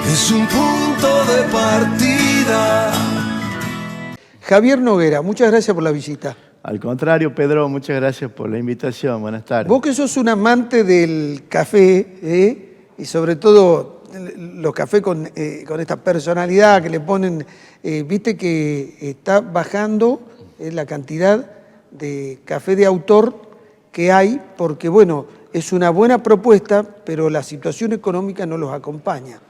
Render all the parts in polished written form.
es un punto de partida. Javier Noguera, muchas gracias por la visita. Al contrario, Pedro, muchas gracias por la invitación. Buenas tardes. Vos que sos un amante del café, y sobre todo los cafés con esta personalidad que le ponen, viste que está bajando la cantidad de café de autor que hay, porque bueno, es una buena propuesta, pero la situación económica no los acompaña.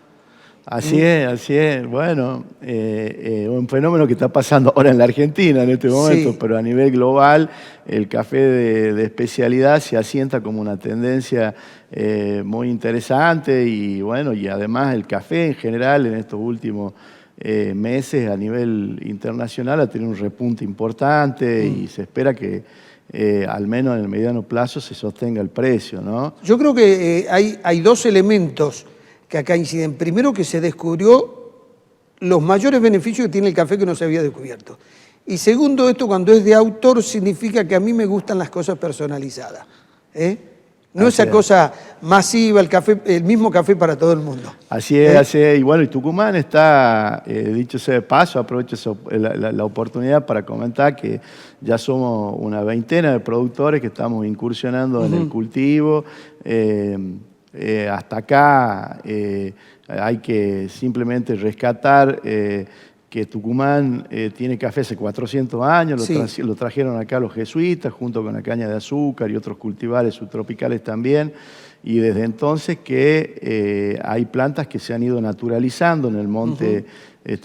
Así es, así es. Bueno, un fenómeno que está pasando ahora en la Argentina en este momento, Sí. pero a nivel global el café de especialidad se asienta como una tendencia muy interesante y bueno, y además el café en general en estos últimos meses a nivel internacional ha tenido un repunte importante y se espera que al menos en el mediano plazo se sostenga el precio, ¿no? Yo creo que hay dos elementos que acá inciden. Primero, que se descubrió los mayores beneficios que tiene el café que no se había descubierto. Y segundo, esto cuando es de autor significa que a mí me gustan las cosas personalizadas. No esa cosa masiva, el mismo café para todo el mundo. Así es, así es. Y bueno, y Tucumán está, dicho sea de paso, aprovecho la oportunidad para comentar que ya somos una veintena de productores que estamos incursionando en el cultivo. Hasta acá hay que simplemente rescatar que Tucumán tiene café hace 400 años, lo trajeron acá los jesuitas junto con la caña de azúcar y otros cultivares subtropicales también, y desde entonces que hay plantas que se han ido naturalizando en el monte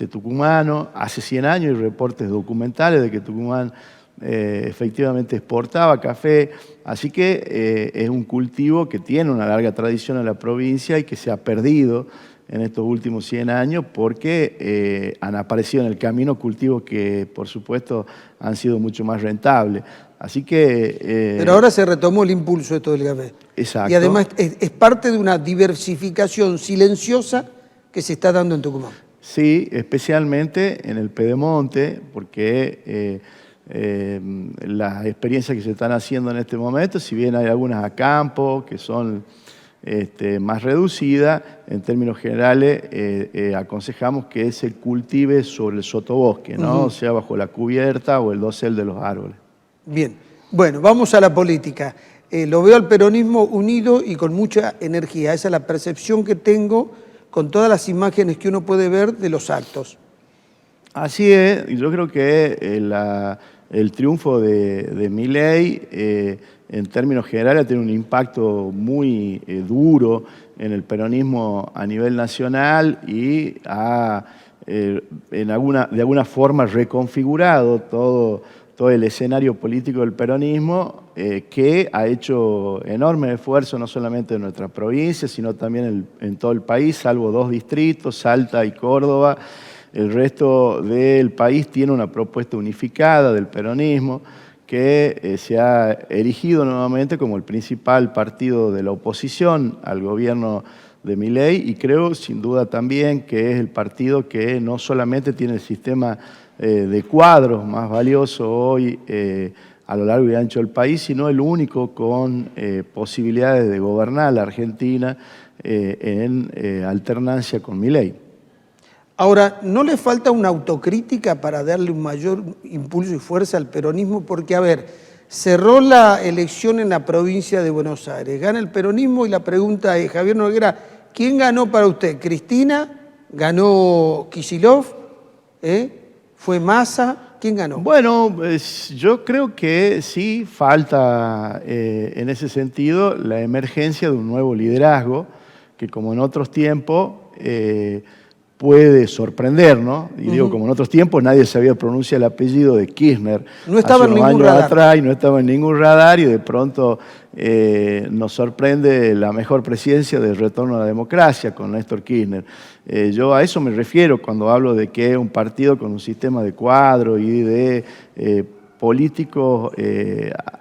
tucumano. Hace 100 años hay reportes documentales de que Tucumán efectivamente exportaba café, así que es un cultivo que tiene una larga tradición en la provincia y que se ha perdido en estos últimos 100 años porque han aparecido en el camino cultivos que por supuesto han sido mucho más rentables. Así que... Pero ahora se retomó el impulso de todo el café. Exacto. Y además es parte de una diversificación silenciosa que se está dando en Tucumán. Sí, especialmente en el Pedemonte, porque las experiencias que se están haciendo en este momento, si bien hay algunas a campo que son más reducidas, en términos generales aconsejamos que se cultive sobre el sotobosque, ¿no? O sea, bajo la cubierta o el dosel de los árboles. Bien, bueno, vamos a la política. Lo veo al peronismo unido y con mucha energía. Esa es la percepción que tengo con todas las imágenes que uno puede ver de los actos. Así es, y yo creo que el triunfo de Milei en términos generales tiene un impacto muy duro en el peronismo a nivel nacional y ha de alguna forma reconfigurado todo el escenario político del peronismo, que ha hecho enorme esfuerzo no solamente en nuestra provincia, sino también en todo el país, salvo 2 distritos, Salta y Córdoba. El resto del país tiene una propuesta unificada del peronismo que se ha erigido nuevamente como el principal partido de la oposición al gobierno de Milei, y creo sin duda también que es el partido que no solamente tiene el sistema de cuadros más valioso hoy a lo largo y ancho del país, sino el único con posibilidades de gobernar la Argentina en alternancia con Milei. Ahora, ¿no le falta una autocrítica para darle un mayor impulso y fuerza al peronismo? Porque, a ver, cerró la elección en la provincia de Buenos Aires, gana el peronismo y la pregunta es, Javier Noguera, ¿quién ganó para usted? ¿Cristina? ¿Ganó Kicillof? ¿Fue Massa? ¿Quién ganó? Bueno, yo creo que sí falta en ese sentido la emergencia de un nuevo liderazgo que, como en otros tiempos, puede sorprender, ¿no? Y digo, como en otros tiempos nadie sabía pronunciar el apellido de Kirchner. No estaba en ningún radar. Atrás y no estaba en ningún radar, y de pronto nos sorprende la mejor presidencia del retorno a la democracia con Néstor Kirchner. Yo a eso me refiero cuando hablo de que es un partido con un sistema de cuadro y de políticos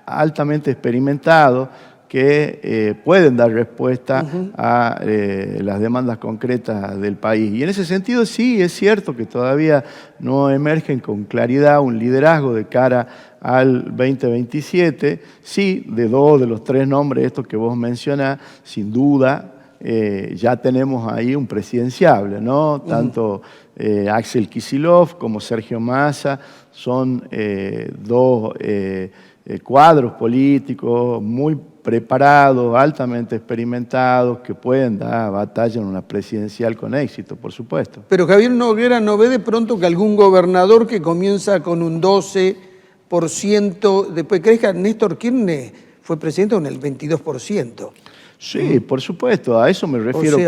altamente experimentados que pueden dar respuesta a las demandas concretas del país. Y en ese sentido sí, es cierto que todavía no emergen con claridad un liderazgo de cara al 2027. Sí, de 2 de los 3 nombres estos que vos mencionás, sin duda, ya tenemos ahí un presidenciable, ¿no? Tanto Axel Kicillof como Sergio Massa son dos cuadros políticos muy preparados, altamente experimentados, que pueden dar batalla en una presidencial con éxito, por supuesto. Pero Javier Noguera, ¿no ve de pronto que algún gobernador que comienza con un 12%, después crees que Néstor Kirchner fue presidente con el 22%? Sí, por supuesto, a eso me refiero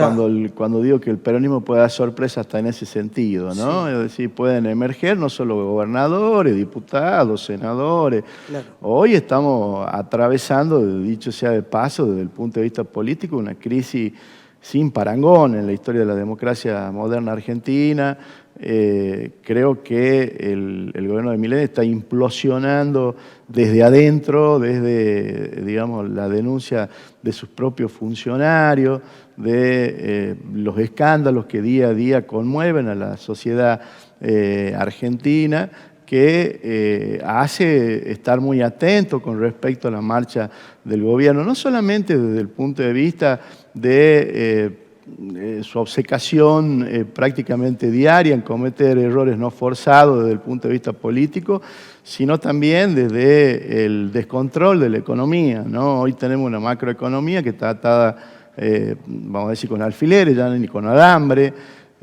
cuando digo que el peronismo puede dar sorpresa hasta en ese sentido, ¿no? Sí. Es decir, pueden emerger no solo gobernadores, diputados, senadores. Claro. Hoy estamos atravesando, dicho sea de paso, desde el punto de vista político, una crisis sin parangón en la historia de la democracia moderna argentina. Creo que el gobierno de Milei está implosionando desde adentro, desde, digamos, la denuncia de sus propios funcionarios, de los escándalos que día a día conmueven a la sociedad argentina, que hace estar muy atento con respecto a la marcha del gobierno, no solamente desde el punto de vista de su obcecación prácticamente diaria en cometer errores no forzados desde el punto de vista político, sino también desde el descontrol de la economía, ¿no? Hoy tenemos una macroeconomía que está atada, vamos a decir, con alfileres, ya ni con alambre.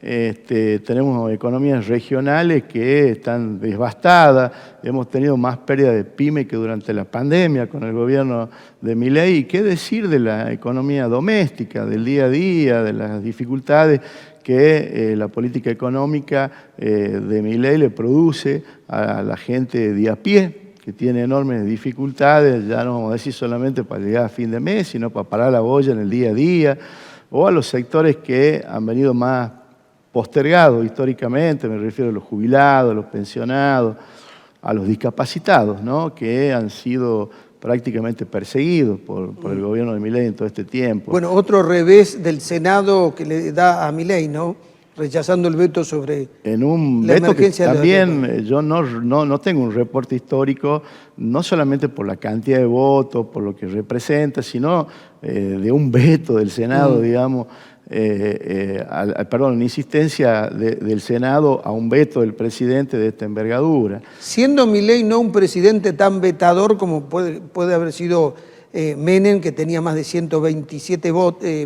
Tenemos economías regionales que están devastadas, hemos tenido más pérdida de pyme que durante la pandemia con el gobierno de Milei. ¿Qué decir de la economía doméstica, del día a día, de las dificultades que la política económica de Milei le produce a la gente de a pie, que tiene enormes dificultades, ya no vamos a decir solamente para llegar a fin de mes, sino para parar la boya en el día a día, o a los sectores que han venido más postergados históricamente, me refiero a los jubilados, a los pensionados, a los discapacitados, ¿no? Que han sido prácticamente perseguidos por el gobierno de Milei en todo este tiempo. Bueno, otro revés del Senado que le da a Milei, ¿no? Rechazando el veto sobre en un la veto emergencia que también yo no tengo un reporte histórico, no solamente por la cantidad de votos, por lo que representa, sino de un veto del Senado, digamos, perdón, una insistencia del Senado a un veto del presidente de esta envergadura. Siendo Milei no un presidente tan vetador como puede haber sido Menem, que tenía más de 127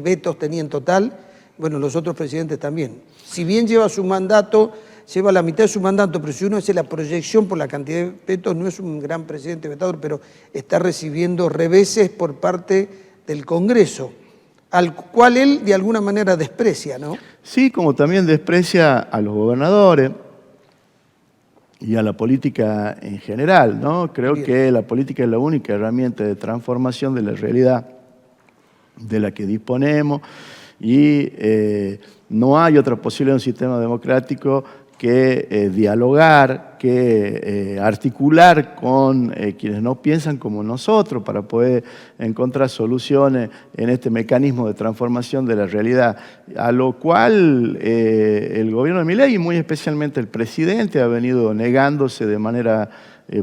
vetos tenía en total, bueno, los otros presidentes también. Si bien lleva su mandato, lleva la mitad de su mandato, pero si uno hace la proyección por la cantidad de vetos, no es un gran presidente vetador, pero está recibiendo reveses por parte del Congreso, al cual él de alguna manera desprecia, ¿no? Sí, como también desprecia a los gobernadores y a la política en general, ¿no? Creo que la política es la única herramienta de transformación de la realidad de la que disponemos y no hay otra posibilidad en un sistema democrático que dialogar, que articular con quienes no piensan como nosotros para poder encontrar soluciones en este mecanismo de transformación de la realidad, a lo cual el gobierno de Milei y muy especialmente el presidente ha venido negándose de manera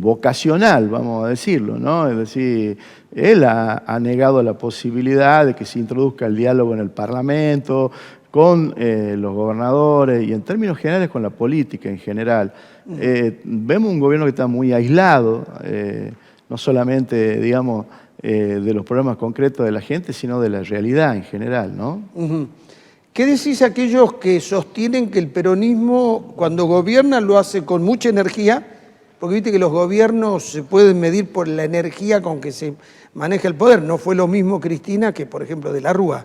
vocacional, vamos a decirlo, ¿no? Es decir, él ha negado la posibilidad de que se introduzca el diálogo en el Parlamento, con los gobernadores y en términos generales con la política en general. Vemos un gobierno que está muy aislado, no solamente, digamos, de los problemas concretos de la gente, sino de la realidad en general, ¿no? ¿Qué decís a aquellos que sostienen que el peronismo, cuando gobierna, lo hace con mucha energía? Porque viste que los gobiernos se pueden medir por la energía con que se maneja el poder. No fue lo mismo Cristina que, por ejemplo, de la Rúa,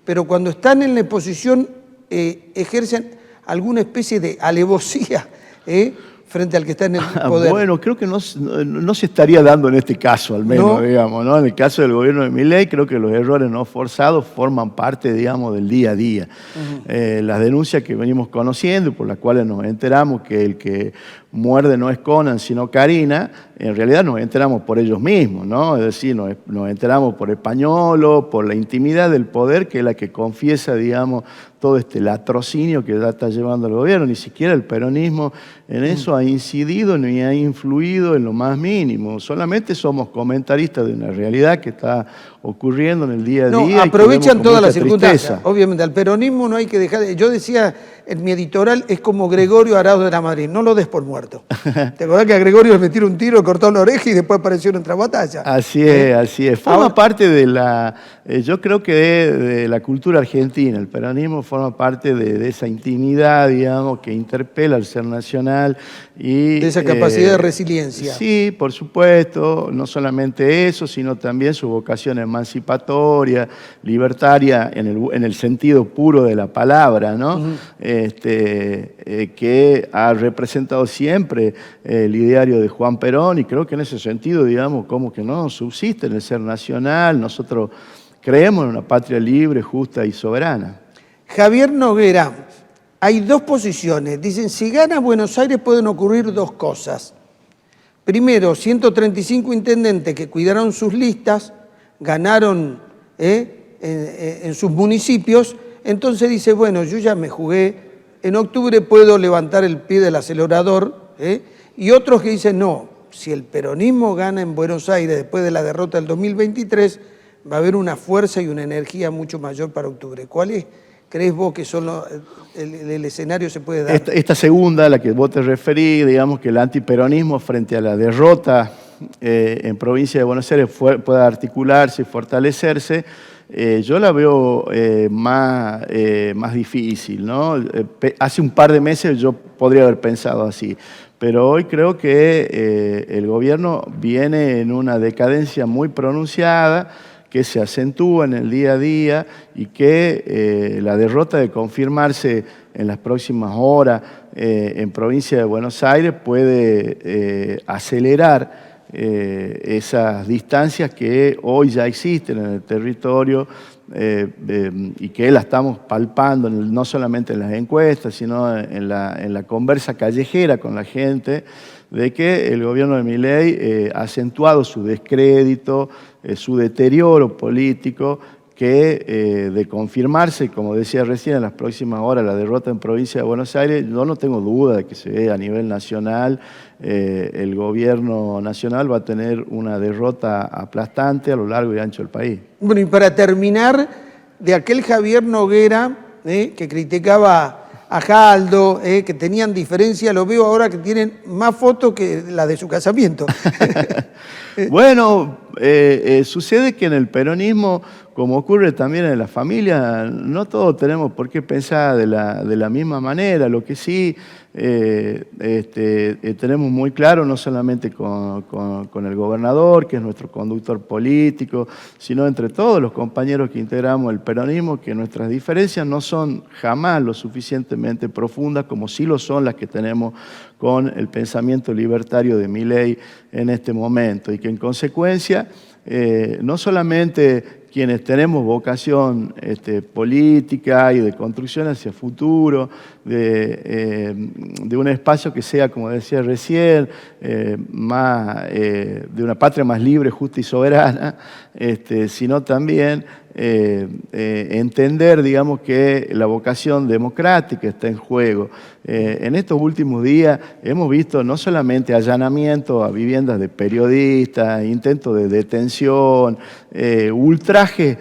pero cuando están en la oposición ejercen alguna especie de alevosía frente al que está en el poder. Bueno, creo que no se estaría dando en este caso, al menos, digamos, ¿no? En el caso del gobierno de Milei, creo que los errores no forzados forman parte, digamos, del día a día. Las denuncias que venimos conociendo y por las cuales nos enteramos que el que muerde no es Conan, sino Karina, en realidad nos enteramos por ellos mismos, ¿no? Es decir, nos enteramos por Españolo, por la intimidad del poder, que es la que confiesa, digamos, todo este latrocinio que ya está llevando el gobierno. Ni siquiera el peronismo en eso ha incidido ni ha influido en lo más mínimo. Solamente somos comentaristas de una realidad que está ocurriendo en el día a No, día. aprovechan todas las tristeza. circunstancias. Obviamente, al peronismo no hay que dejar... Yo decía en mi editorial, es como Gregorio Arauz de la Madrid, no lo des por muerto. ¿Te acordás que a Gregorio le metieron un tiro, cortó la oreja y después apareció en otra batalla? Así es, así es. Forma parte de la, yo creo que de la cultura argentina. El peronismo forma parte de esa intimidad, digamos, que interpela al ser nacional. Y, de esa capacidad de resiliencia. Sí, por supuesto. No solamente eso, sino también su vocación emancipatoria, libertaria, en el sentido puro de la palabra, ¿no? Que ha representado siempre el ideario de Juan Perón, y creo que en ese sentido, digamos, como que no subsiste en el ser nacional. Nosotros creemos en una patria libre, justa y soberana. Javier Noguera, hay dos posiciones. Dicen, si gana Buenos Aires pueden ocurrir dos cosas. Primero, 135 intendentes que cuidaron sus listas, ganaron en sus municipios. Entonces dice, bueno, yo ya me jugué, en octubre puedo levantar el pie del acelerador, y otros que dicen, no, si el peronismo gana en Buenos Aires después de la derrota del 2023, va a haber una fuerza y una energía mucho mayor para octubre. ¿Cuáles crees vos que son el escenario se puede dar? Esta segunda, a la que vos te referís, digamos que el antiperonismo frente a la derrota en provincia de Buenos Aires pueda articularse y fortalecerse. Yo la veo más difícil, ¿no? Hace un par de meses yo podría haber pensado así, pero hoy creo que el gobierno viene en una decadencia muy pronunciada, que se acentúa en el día a día, y que la derrota de confirmarse en las próximas horas en provincia de Buenos Aires puede acelerar esas distancias que hoy ya existen en el territorio y que la estamos palpando no solamente en las encuestas, sino en la conversa callejera con la gente, de que el gobierno de Milei ha acentuado su descrédito, su deterioro político, que de confirmarse, como decía recién, en las próximas horas la derrota en provincia de Buenos Aires, yo no tengo duda de que se ve a nivel nacional. El gobierno nacional va a tener una derrota aplastante a lo largo y ancho del país. Bueno, y para terminar, de aquel Javier Noguera, que criticaba a Jaldo, que tenían diferencia, lo veo ahora que tienen más fotos que la de su casamiento. Bueno, sucede que en el peronismo, como ocurre también en la familia, no todos tenemos por qué pensar de la misma manera. Lo que sí tenemos muy claro, no solamente con el gobernador, que es nuestro conductor político, sino entre todos los compañeros que integramos el peronismo, que nuestras diferencias no son jamás lo suficientemente profundas como sí lo son las que tenemos con el pensamiento libertario de Milei en este momento, y que en consecuencia no solamente quienes tenemos vocación política y de construcción hacia el futuro, de un espacio que sea, como decía recién, de una patria más libre, justa y soberana, sino también entender, digamos, que la vocación democrática está en juego. En estos últimos días hemos visto no solamente allanamientos a viviendas de periodistas, intentos de detención, ultraje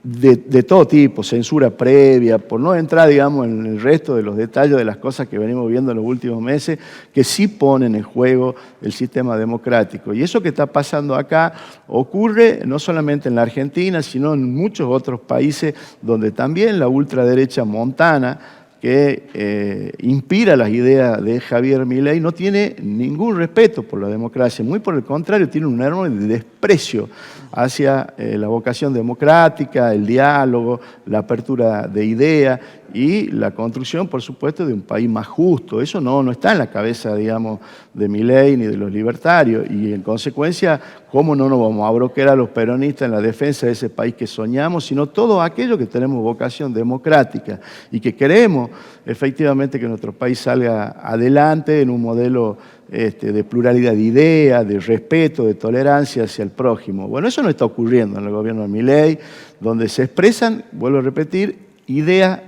de todo tipo, censura previa, por no entrar, digamos, en el resto de los detalles de las cosas que venimos viendo en los últimos meses, que sí ponen en juego el sistema democrático. Y eso que está pasando acá ocurre no solamente en la Argentina, sino en muchos otros países donde también la ultraderecha montana, que inspira las ideas de Javier Milei, no tiene ningún respeto por la democracia, muy por el contrario, tiene un enorme desprecio hacia la vocación democrática, el diálogo, la apertura de ideas y la construcción, por supuesto, de un país más justo. Eso no está en la cabeza, digamos, de Milei ni de los libertarios, y en consecuencia, ¿cómo no nos vamos a abroquear a los peronistas en la defensa de ese país que soñamos, sino todos aquellos que tenemos vocación democrática y que queremos efectivamente que nuestro país salga adelante en un modelo de pluralidad de ideas, de respeto, de tolerancia hacia el prójimo? Bueno, eso no está ocurriendo en el gobierno de Milei, donde se expresan, vuelvo a repetir, ideas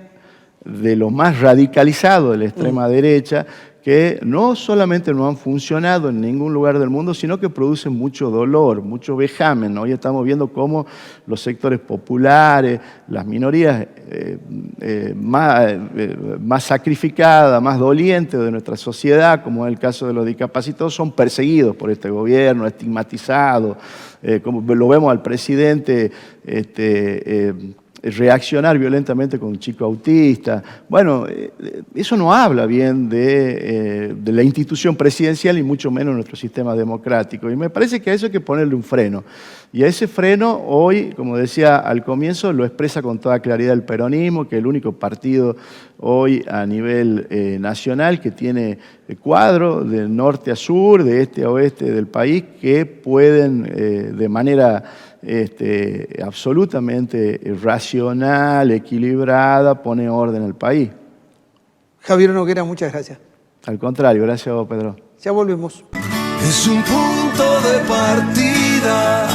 de lo más radicalizado de la extrema derecha, que no solamente no han funcionado en ningún lugar del mundo, sino que producen mucho dolor, mucho vejamen. Hoy estamos viendo cómo los sectores populares, las minorías más sacrificadas, más dolientes de nuestra sociedad, como es el caso de los discapacitados, son perseguidos por este gobierno, estigmatizados, como lo vemos al presidente reaccionar violentamente con un chico autista. Bueno, eso no habla bien de la institución presidencial y mucho menos nuestro sistema democrático. Y me parece que a eso hay que ponerle un freno. Y a ese freno hoy, como decía al comienzo, lo expresa con toda claridad el peronismo, que es el único partido hoy a nivel nacional que tiene cuadro de norte a sur, de este a oeste del país, que pueden de manera absolutamente racional, equilibrada, pone orden al país. Javier Noguera, muchas gracias. Al contrario, gracias a vos, Pedro. Ya volvemos. Es un punto de partida